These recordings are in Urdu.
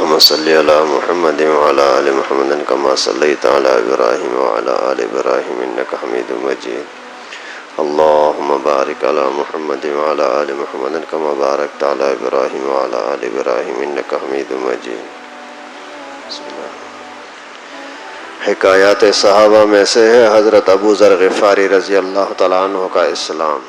اللهم صل على محمد وعلى آل محمد كما صليت على إبراهيم وعلى آل إبراهيم إنك حميد مجيد اللهم بارك على محمد وعلى آل محمد كما باركت على إبراهيم وعلى آل إبراهيم إنك حميد مجيد. بسم الله. حکایات صحابہ میں سے ہے حضرت ابو ذر غفاری رضی اللہ تعالیٰ عنہ کا اسلام.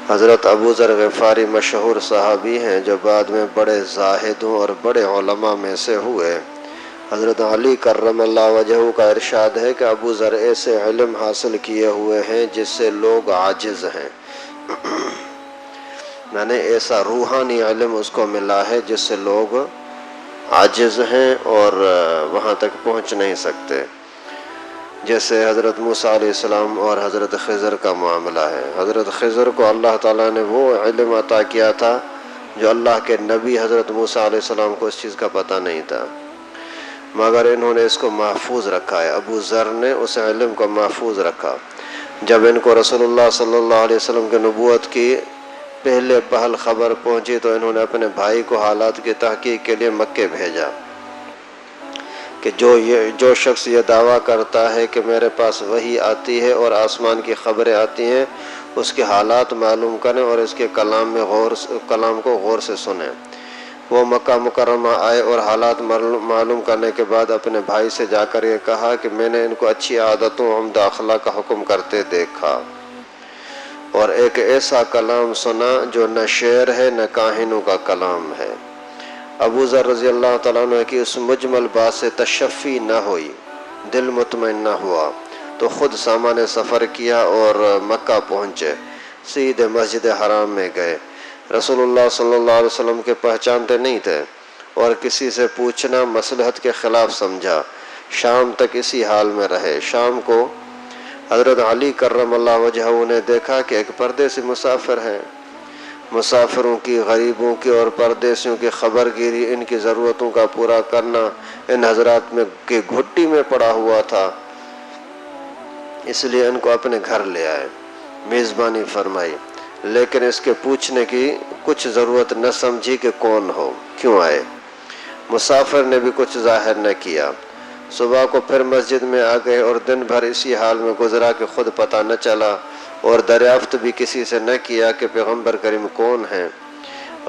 حضرت ابو ذر غفاری مشہور صحابی ہیں جو بعد میں بڑے زاہدوں اور بڑے علماء میں سے ہوئے. حضرت علی کرم اللہ وجہہ کا ارشاد ہے کہ ابو ذر ایسے علم حاصل کیے ہوئے ہیں جس سے لوگ عاجز ہیں. یعنی ایسا روحانی علم اس کو ملا ہے جس سے لوگ عاجز ہیں اور وہاں تک پہنچ نہیں سکتے. جیسے حضرت موسیٰ علیہ السلام اور حضرت خضر کا معاملہ ہے. حضرت خضر کو اللہ تعالیٰ نے وہ علم عطا کیا تھا جو اللہ کے نبی حضرت موسیٰ علیہ السلام کو اس چیز کا پتہ نہیں تھا، مگر انہوں نے اس کو محفوظ رکھا ہے. ابو ذر نے اس علم کو محفوظ رکھا. جب ان کو رسول اللہ صلی اللہ علیہ وسلم کی نبوت کی پہل خبر پہنچی تو انہوں نے اپنے بھائی کو حالات کی تحقیق کے لیے مکے بھیجا کہ جو شخص یہ دعویٰ کرتا ہے کہ میرے پاس وحی آتی ہے اور آسمان کی خبریں آتی ہیں اس کے حالات معلوم کریں اور اس کے کلام کو غور سے سنیں. وہ مکہ مکرمہ آئے اور حالات معلوم کرنے کے بعد اپنے بھائی سے جا کر یہ کہا کہ میں نے ان کو اچھی عادتوں عمدہ اخلاق کا حکم کرتے دیکھا اور ایک ایسا کلام سنا جو نہ شعر ہے نہ کاہنوں کا کلام ہے. ابو ذر رضی اللہ تعالیٰ عنہ کی اس مجمل بات سے تشفی نہ ہوئی، دل مطمئن نہ ہوا تو خود سامان سفر کیا اور مکہ پہنچے. سیدھے مسجد حرام میں گئے. رسول اللہ صلی اللہ علیہ وسلم کے پہچانتے نہیں تھے اور کسی سے پوچھنا مصلحت کے خلاف سمجھا. شام تک اسی حال میں رہے. شام کو حضرت علی کرم اللہ وجہہ نے دیکھا کہ ایک پردیسی مسافر ہے. مسافروں کی، غریبوں کی اور پردیسیوں کی خبر گیری، ان کی ضرورتوں کا پورا کرنا ان حضرات میں کی گھٹی میں پڑا ہوا تھا. اس لیے ان کو اپنے گھر لے آئے، میزبانی فرمائی، لیکن اس کے پوچھنے کی کچھ ضرورت نہ سمجھی کہ کون ہو، کیوں آئے. مسافر نے بھی کچھ ظاہر نہ کیا. صبح کو پھر مسجد میں آ گئے اور دن بھر اسی حال میں گزرا کہ خود پتہ نہ چلا اور دریافت بھی کسی سے نہ کیا کہ پیغمبر کریم کون ہیں.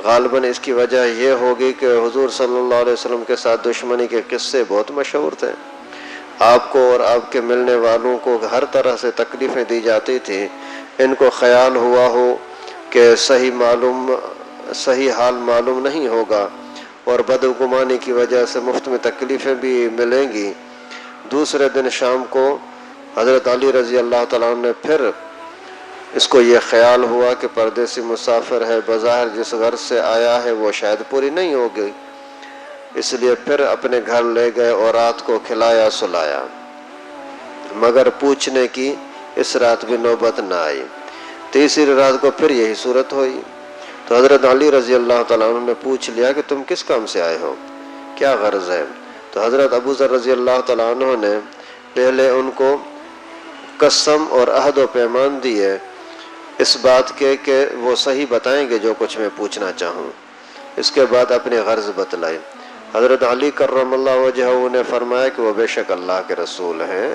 غالباً اس کی وجہ یہ ہوگی کہ حضور صلی اللہ علیہ وسلم کے ساتھ دشمنی کے قصے بہت مشہور تھے. آپ کو اور آپ کے ملنے والوں کو ہر طرح سے تکلیفیں دی جاتی تھیں. ان کو خیال ہوا ہو کہ صحیح حال معلوم نہیں ہوگا اور بدگمانی کی وجہ سے مفت میں تکلیفیں بھی ملیں گی. دوسرے دن شام کو حضرت علی رضی اللہ تعالیٰ عنہ نے پھر اس کو یہ خیال ہوا کہ پردیسی مسافر ہے، بظاہر جس غرض سے آیا ہے وہ شاید پوری نہیں ہوگی، اس لیے پھر اپنے گھر لے گئے اور رات کو کھلایا سلایا، مگر پوچھنے کی اس رات بھی نوبت نہ آئی. تیسری رات کو پھر یہی صورت ہوئی تو حضرت علی رضی اللہ تعالیٰ عنہ نے پوچھ لیا کہ تم کس کام سے آئے ہو، کیا غرض ہے. تو حضرت ابو ذر رضی اللہ تعالیٰ عنہ نے پہلے ان کو قسم اور عہد و پیمان دیے اس بات کے کہ وہ صحیح بتائیں گے جو کچھ میں پوچھنا چاہوں. اس کے بعد اپنی غرض بتلائی. حضرت علی کرم اللہ وجہہ نے فرمایا کہ وہ بے شک اللہ کے رسول ہیں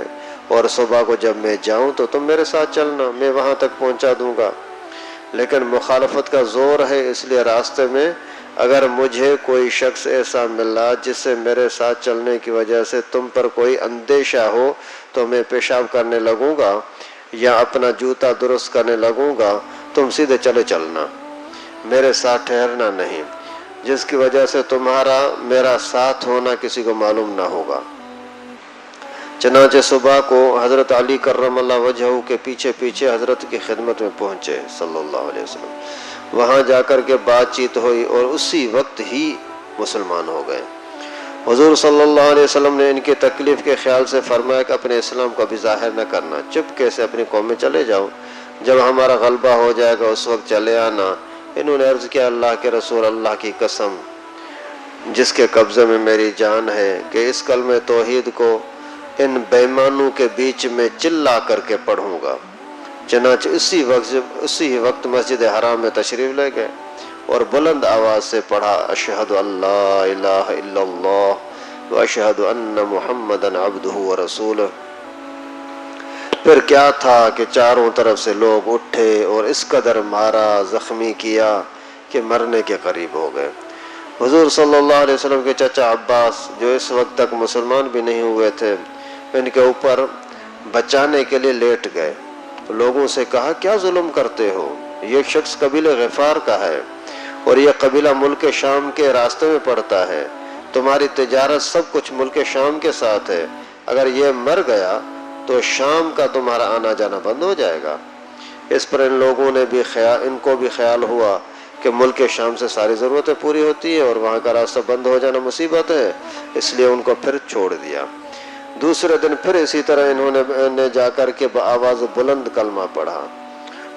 اور صبح کو جب میں جاؤں تو تم میرے ساتھ چلنا، میں وہاں تک پہنچا دوں گا، لیکن مخالفت کا زور ہے، اس لیے راستے میں اگر مجھے کوئی شخص ایسا ملا جس سے میرے ساتھ چلنے کی وجہ سے تم پر کوئی اندیشہ ہو تو میں پیشاب کرنے لگوں گا یا اپنا جوتا درست کرنے لگوں گا، تم سیدھے چلے چلنا، میرے ساتھ ٹھہرنا نہیں، جس کی وجہ سے تمہارا میرا ساتھ ہونا کسی کو معلوم نہ ہوگا. چنانچہ صبح کو حضرت علی کرم اللہ وجہہ کے پیچھے پیچھے حضرت کی خدمت میں پہنچے صلی اللہ علیہ وسلم. وہاں جا کر کے بات چیت ہوئی اور اسی وقت ہی مسلمان ہو گئے. حضور صلی اللہ علیہ وسلم نے ان کی تکلیف کے خیال سے فرمایا کہ اپنے اسلام کو بھی ظاہر نہ کرنا، چپکے سے اپنی قوم میں چلے جاؤ، جب ہمارا غلبہ ہو جائے گا اس وقت چلے آنا. انہوں نے عرض کیا اللہ کے رسول، اللہ کی قسم جس کے قبضے میں میری جان ہے کہ اس کلمہ توحید کو ان بےمانوں کے بیچ میں چلا کر کے پڑھوں گا. چنانچہ اسی وقت مسجد حرام میں تشریف لے گئے اور بلند آواز سے پڑھا اشہد اللہ الہ الا اللہ و اشہد ان محمدن عبدہ و رسولہ۔ پھر کیا تھا کہ چاروں طرف سے لوگ اٹھے اور اس قدر مارا، زخمی کیا کہ مرنے کے قریب ہو گئے۔ حضور صلی اللہ علیہ وسلم کے چچا عباس جو اس وقت تک مسلمان بھی نہیں ہوئے تھے، ان کے اوپر بچانے کے لیے لیٹ گئے۔ لوگوں سے کہا کیا ظلم کرتے ہو؟ یہ شخص قبیلہ غفار کا ہے اور یہ قبیلہ ملک شام کے راستے میں پڑتا ہے، تمہاری تجارت سب کچھ ملک شام کے ساتھ ہے، اگر یہ مر گیا تو شام کا تمہارا آنا جانا بند ہو جائے گا۔ اس پر ان لوگوں نے بھی ان کو بھی خیال ہوا کہ ملک شام سے ساری ضرورتیں پوری ہوتی ہیں اور وہاں کا راستہ بند ہو جانا مصیبت ہے، اس لیے ان کو پھر چھوڑ دیا۔ دوسرے دن پھر اسی طرح انہوں نے جا کر کے بآواز بلند کلمہ پڑھا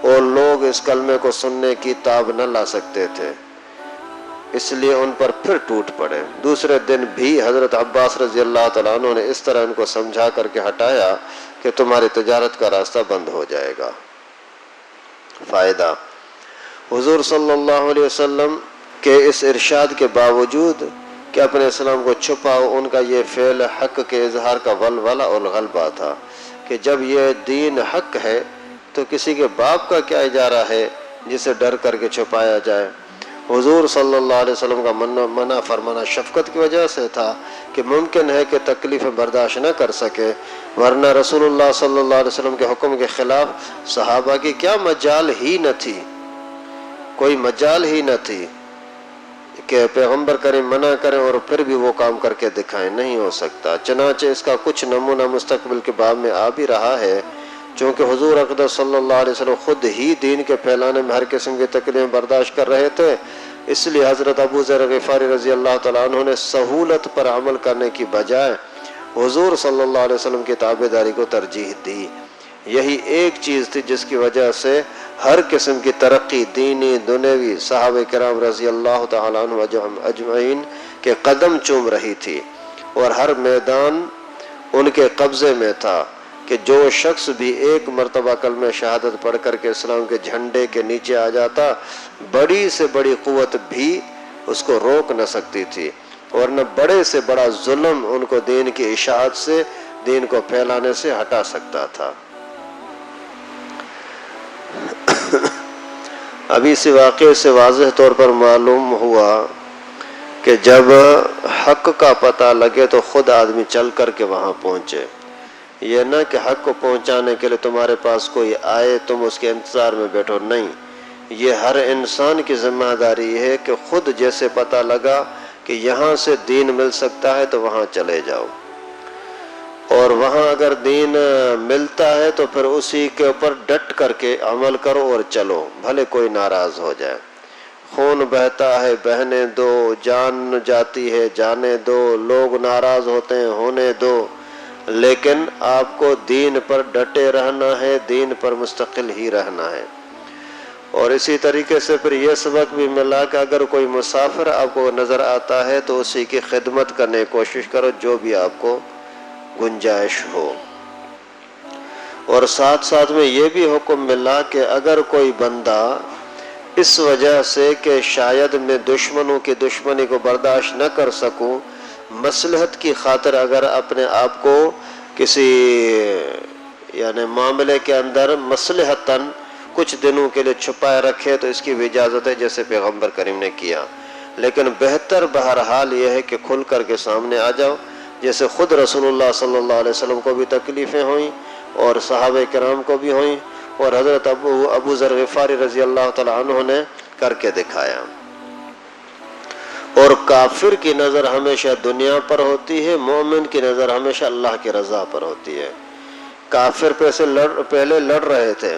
اور لوگ اس کلمے کو سننے کی تاب نہ لا سکتے تھے، اس لیے ان پر پھر ٹوٹ پڑے۔ دوسرے دن بھی حضرت عباس رضی اللہ تعالیٰ عنہ نے اس طرح ان کو سمجھا کر کے ہٹایا کہ تمہاری تجارت کا راستہ بند ہو جائے گا۔ فائدہ: حضور صلی اللہ علیہ وسلم کے اس ارشاد کے باوجود کہ اپنے اسلام کو چھپاؤ، ان کا یہ فعل حق کے اظہار کا ولولہ اور غلبہ تھا کہ جب یہ دین حق ہے تو کسی کے باپ کا کیا اجارہ ہے جسے ڈر کر کے چھپایا جائے۔ حضور صلی اللہ علیہ وسلم کا منع فرمانا شفقت کی وجہ سے تھا کہ ممکن ہے کہ تکلیفیں برداشت نہ کر سکے، ورنہ رسول اللہ صلی اللہ علیہ وسلم کے حکم کے خلاف صحابہ کی کیا مجال ہی نہ تھی، کوئی مجال ہی نہ تھی کہ پیغمبر کریم منع کریں اور پھر بھی وہ کام کر کے دکھائیں، نہیں ہو سکتا۔ چنانچہ اس کا کچھ نمونہ مستقبل کے باب میں آ بھی رہا ہے، چونکہ حضور اقدس صلی اللہ علیہ وسلم خود ہی دین کے پھیلانے میں ہر قسم کی تکلیفیں برداشت کر رہے تھے، اس لیے حضرت ابو ذر غفاری رضی اللہ تعالیٰ عنہ نے سہولت پر عمل کرنے کی بجائے حضور صلی اللہ علیہ وسلم کی تابعداری کو ترجیح دی۔ یہی ایک چیز تھی جس کی وجہ سے ہر قسم کی ترقی دینی دنیوی صحابہ کرام رضی اللہ تعالیٰ عنہ اجمعین کے قدم چوم رہی تھی، اور ہر میدان ان کے قبضے میں تھا کہ جو شخص بھی ایک مرتبہ کلمہ شہادت پڑھ کر کے اسلام کے جھنڈے کے نیچے آ جاتا، بڑی سے بڑی قوت بھی اس کو روک نہ سکتی تھی، اور نہ بڑے سے بڑا ظلم ان کو دین کی اشاعت سے، دین کو پھیلانے سے ہٹا سکتا تھا۔ ابھی اسی واقعے سے واضح طور پر معلوم ہوا کہ جب حق کا پتہ لگے تو خود آدمی چل کر کے وہاں پہنچے، یہ نہ کہ حق کو پہنچانے کے لیے تمہارے پاس کوئی آئے تم اس کے انتظار میں بیٹھو، نہیں، یہ ہر انسان کی ذمہ داری ہے کہ خود جیسے پتہ لگا کہ یہاں سے دین مل سکتا ہے تو وہاں چلے جاؤ، اور وہاں اگر دین ملتا ہے تو پھر اسی کے اوپر ڈٹ کر کے عمل کرو اور چلو، بھلے کوئی ناراض ہو جائے۔ خون بہتا ہے بہنے دو، جان جاتی ہے جانے دو، لوگ ناراض ہوتے ہیں ہونے دو، لیکن آپ کو دین پر ڈٹے رہنا ہے، دین پر مستقل ہی رہنا ہے۔ اور اسی طریقے سے پھر یہ سبق بھی ملا کہ اگر کوئی مسافر آپ کو نظر آتا ہے تو اسی کی خدمت کرنے کی کوشش کرو جو بھی آپ کو گنجائش ہو۔ اور ساتھ ساتھ میں یہ بھی حکم ملا کہ اگر کوئی بندہ اس وجہ سے کہ شاید میں دشمنوں کی دشمنی کو برداشت نہ کر سکوں، مصلحت کی خاطر اگر اپنے آپ کو کسی یعنی معاملے کے اندر مصلحتاً کچھ دنوں کے لیے چھپائے رکھے تو اس کی بھی اجازت ہے، جیسے پیغمبر کریم نے کیا، لیکن بہتر بہرحال یہ ہے کہ کھل کر کے سامنے آ جاؤ، جیسے خود رسول اللہ صلی اللہ علیہ وسلم کو بھی تکلیفیں ہوئیں اور صحابہ کرام کو بھی ہوئیں، اور حضرت ابو ذر غفاری رضی اللہ تعالیٰ عنہ نے کر کے دکھایا۔ اور کافر کی نظر ہمیشہ دنیا پر ہوتی ہے، مومن کی نظر ہمیشہ اللہ کی رضا پر ہوتی ہے۔ کافر پہلے لڑ رہے تھے،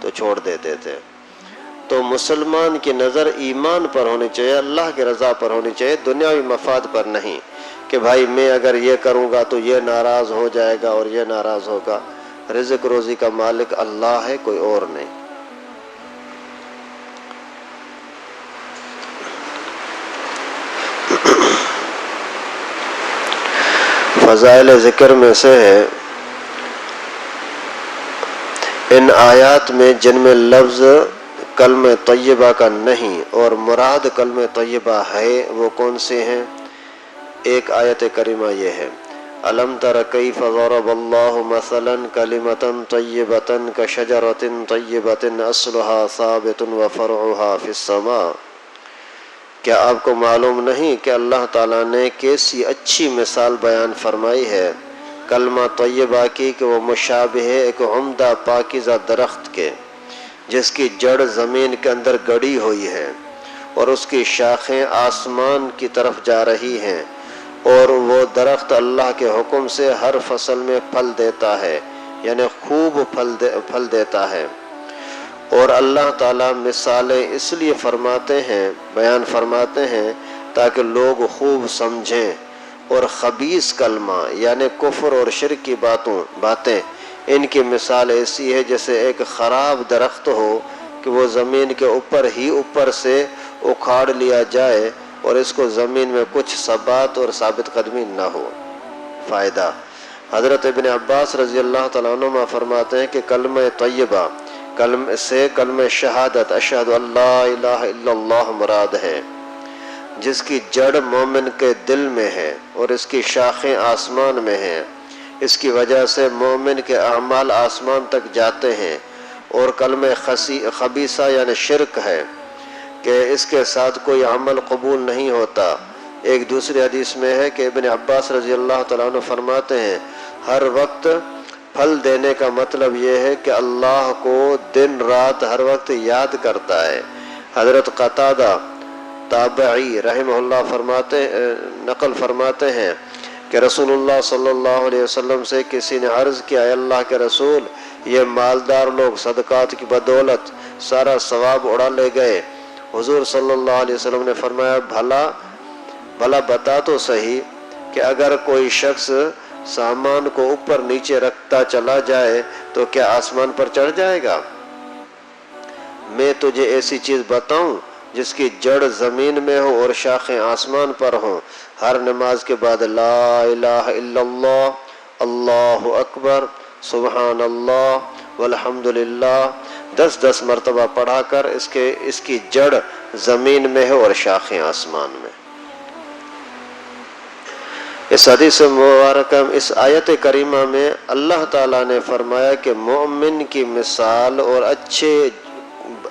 تو چھوڑ دیتے تھے۔ تو مسلمان کی نظر ایمان پر ہونی چاہیے، اللہ کی رضا پر ہونی چاہیے، دنیاوی مفاد پر نہیں کہ بھائی میں اگر یہ کروں گا تو یہ ناراض ہو جائے گا اور یہ ناراض ہوگا۔ رزق روزی کا مالک اللہ ہے، کوئی اور نہیں۔ فضائل ذکر میں سے ہے ان آیات میں جن میں لفظ کلمہ طیبہ کا نہیں اور مراد کلمہ طیبہ ہے وہ کون سے ہیں؟ ایک آیت کریمہ یہ ہے، الم تر کیف ضرب اللہ مثلا کلمۃ طیبۃ کشجرۃ طیبۃ اصلها ثابت وفرعها فی السماء۔ کیا آپ کو معلوم نہیں کہ اللہ تعالیٰ نے کیسی اچھی مثال بیان فرمائی ہے کلمہ طیبہ کی کہ وہ مشابہ ہے ایک عمدہ پاکیزہ درخت کے جس کی جڑ زمین کے اندر گڑی ہوئی ہے اور اس کی شاخیں آسمان کی طرف جا رہی ہیں، اور وہ درخت اللہ کے حکم سے ہر فصل میں پھل دیتا ہے، یعنی خوب پھل دیتا ہے۔ اور اللہ تعالیٰ مثالیں اس لیے بیان فرماتے ہیں تاکہ لوگ خوب سمجھیں، اور خبیث کلمہ یعنی کفر اور شرک کی باتیں ان کی مثال ایسی ہے جیسے ایک خراب درخت ہو کہ وہ زمین کے اوپر سے اکھاڑ لیا جائے اور اس کو زمین میں کچھ ثبات اور ثابت قدمی نہ ہو۔ فائدہ، حضرت ابن عباس رضی اللہ تعالیٰ عنہما فرماتے ہیں کہ کلمہ طیبہ کلمہ شہادت اشہد اللہ الہ الا اللہ مراد ہے، جس کی جڑ مومن کے دل میں ہے اور اس کی شاخیں آسمان میں ہیں۔ اس کی وجہ سے مومن کے اعمال آسمان تک جاتے ہیں، اور کلمہ خبیثہ یعنی شرک ہے کہ اس کے ساتھ کوئی عمل قبول نہیں ہوتا۔ ایک دوسری حدیث میں ہے کہ ابن عباس رضی اللہ تعالیٰ عنہ فرماتے ہیں ہر وقت پھل دینے کا مطلب یہ ہے کہ اللہ کو دن رات ہر وقت یاد کرتا ہے۔ حضرت قتادہ تابعی رحمہ اللہ نقل فرماتے ہیں کہ رسول اللہ صلی اللہ علیہ وسلم سے کسی نے عرض کیا، اے اللہ کے رسول، یہ مالدار لوگ صدقات کی بدولت سارا ثواب اڑا لے گئے۔ حضور صلی اللہ علیہ وسلم نے فرمایا، بھلا بتا تو صحیح کہ اگر کوئی شخص سامان کو اوپر نیچے رکھتا چلا جائے تو کیا آسمان پر چڑھ جائے گا؟ میں تجھے ایسی چیز بتاؤں جس کی جڑ زمین میں ہو اور شاخیں آسمان پر ہوں۔ ہر نماز کے بعد لا الہ الا اللہ، اللہ اکبر، سبحان اللہ والحمد للہ 10 مرتبہ پڑھا کر اس کی جڑ زمین میں ہے اور شاخیں آسمان میں۔ اس حدیث مبارکہ اس آیت کریمہ میں اللہ تعالیٰ نے فرمایا کہ مومن کی مثال اور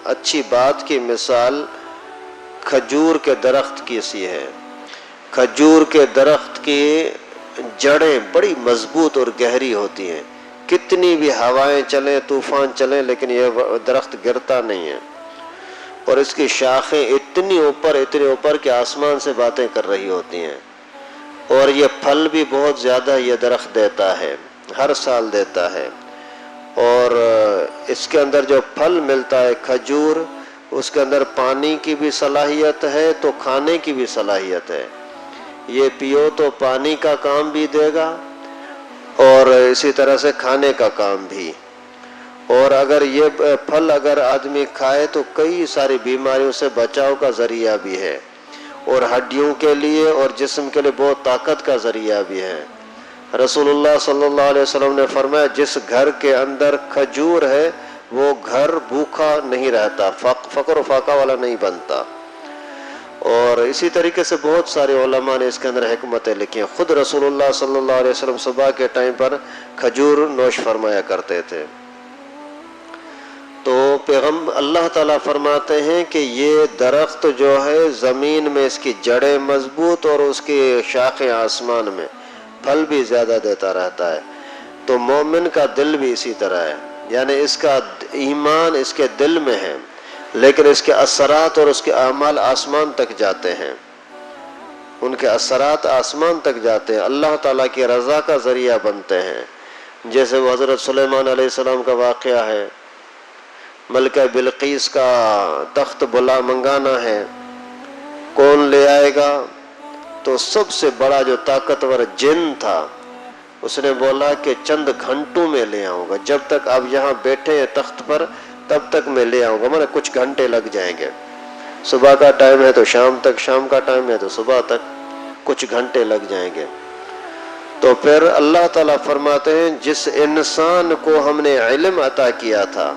اچھی بات کی مثال کھجور کے درخت کی سی ہے۔ کھجور کے درخت کی جڑیں بڑی مضبوط اور گہری ہوتی ہیں، کتنی بھی ہوائیں چلیں، طوفان چلیں، لیکن یہ درخت گرتا نہیں ہے، اور اس کی شاخیں اتنی اوپر کہ آسمان سے باتیں کر رہی ہوتی ہیں، اور یہ پھل بھی بہت زیادہ یہ درخت دیتا ہے، ہر سال دیتا ہے۔ اور اس کے اندر جو پھل ملتا ہے کھجور، اس کے اندر پانی کی بھی صلاحیت ہے تو کھانے کی بھی صلاحیت ہے۔ یہ پیو تو پانی کا کام بھی دے گا اور اسی طرح سے کھانے کا کام بھی، اور اگر یہ پھل آدمی کھائے تو کئی ساری بیماریوں سے بچاؤ کا ذریعہ بھی ہے، اور ہڈیوں کے لیے اور جسم کے لیے بہت طاقت کا ذریعہ بھی ہے۔ رسول اللہ صلی اللہ علیہ وسلم نے فرمایا جس گھر کے اندر کھجور ہے وہ گھر بھوکا نہیں رہتا، فقر و فاقہ والا نہیں بنتا۔ اور اسی طریقے سے بہت سارے علماء نے اس کے اندر حکمتیں لکھی ہیں۔ خود رسول اللہ صلی اللہ علیہ وسلم صبح کے ٹائم پر کھجور نوش فرمایا کرتے تھے۔ تو اللہ تعالیٰ فرماتے ہیں کہ یہ درخت جو ہے زمین میں اس کی جڑیں مضبوط اور اس کی شاخیں آسمان میں، پھل بھی زیادہ دیتا رہتا ہے۔ تو مومن کا دل بھی اسی طرح ہے، یعنی اس کا ایمان اس کے دل میں ہے، لیکن اس کے اثرات اور اس کے اعمال آسمان تک جاتے ہیں، ان کے اثرات آسمان تک جاتے ہیں، اللہ تعالیٰ کی رضا کا ذریعہ بنتے ہیں۔ جیسے وہ حضرت سلیمان علیہ السلام کا واقعہ ہے، ملکہ بلقیس کا تخت منگانا ہے، کون لے آئے گا؟ تو سب سے بڑا جو طاقتور جن تھا اس نے بولا کہ چند گھنٹوں میں لے آؤں گا، جب تک آپ یہاں بیٹھے ہیں تخت پر تب تک میں لے آؤں گا، مگر کچھ گھنٹے لگ جائیں گے، صبح کا ٹائم ہے تو شام تک، شام کا ٹائم ہے تو صبح تک، کچھ گھنٹے لگ جائیں گے۔ تو پھر اللہ تعالیٰ فرماتے ہیں جس انسان کو ہم نے علم عطا کیا تھا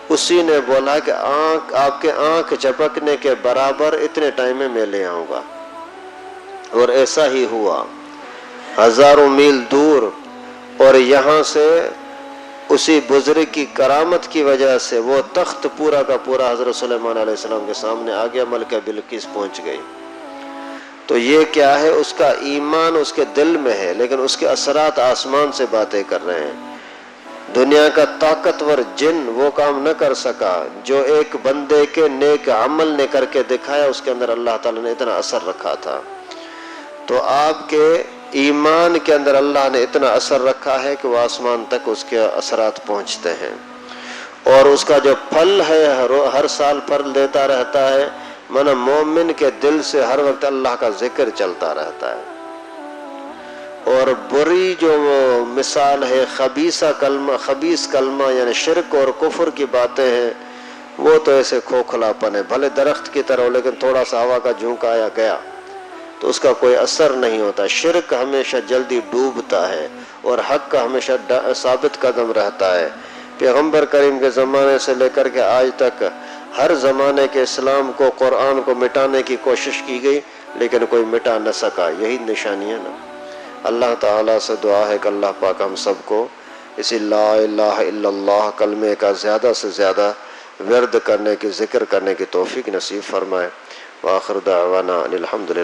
اسی نے بولا کہ آپ کے آنکھ جھپکنے کے برابر اتنے ٹائم میں لے آؤں گا، اور ایسا ہی ہوا، ہزاروں میل دور، اور یہاں سے اسی بزرگ کی کرامت کی وجہ سے وہ تخت پورا کا پورا حضرت سلیمان علیہ السلام کے سامنے آ گیا، ملکہ بلقیس پہنچ گئی۔ تو یہ کیا ہے؟ اس کا ایمان اس کے دل میں ہے، لیکن اس کے اثرات آسمان سے باتیں کر رہے ہیں۔ دنیا کا طاقتور جن وہ کام نہ کر سکا جو ایک بندے کے نیک عمل نے کر کے دکھایا، اس کے اندر اللہ تعالیٰ نے اتنا اثر رکھا تھا۔ تو آپ کے ایمان کے اندر اللہ نے اتنا اثر رکھا ہے کہ وہ آسمان تک اس کے اثرات پہنچتے ہیں، اور اس کا جو پھل ہے ہر سال پھل دیتا رہتا ہے، من مومن کے دل سے ہر وقت اللہ کا ذکر چلتا رہتا ہے۔ اور بری جو مثال ہے خبیث کلمہ یعنی شرک اور کفر کی باتیں ہیں، وہ تو ایسے کھوکھلاپن ہے، بھلے درخت کی طرح ہو لیکن تھوڑا سا ہوا کا جھونکا آیا گیا تو اس کا کوئی اثر نہیں ہوتا۔ شرک ہمیشہ جلدی ڈوبتا ہے اور حق کا ہمیشہ ثابت قدم رہتا ہے۔ پیغمبر کریم کے زمانے سے لے کر کے آج تک ہر زمانے کے اسلام کو، قرآن کو مٹانے کی کوشش کی گئی لیکن کوئی مٹا نہ سکا، یہی نشانی ہے نا۔ اللہ تعالیٰ سے دعا ہے کہ اللہ پاک ہم سب کو اسی لا الہ الا اللہ کلمے کا زیادہ سے زیادہ ورد کرنے کی، ذکر کرنے کی توفیق نصیب فرمائے۔ وآخر دعوانا ان الحمدللہ۔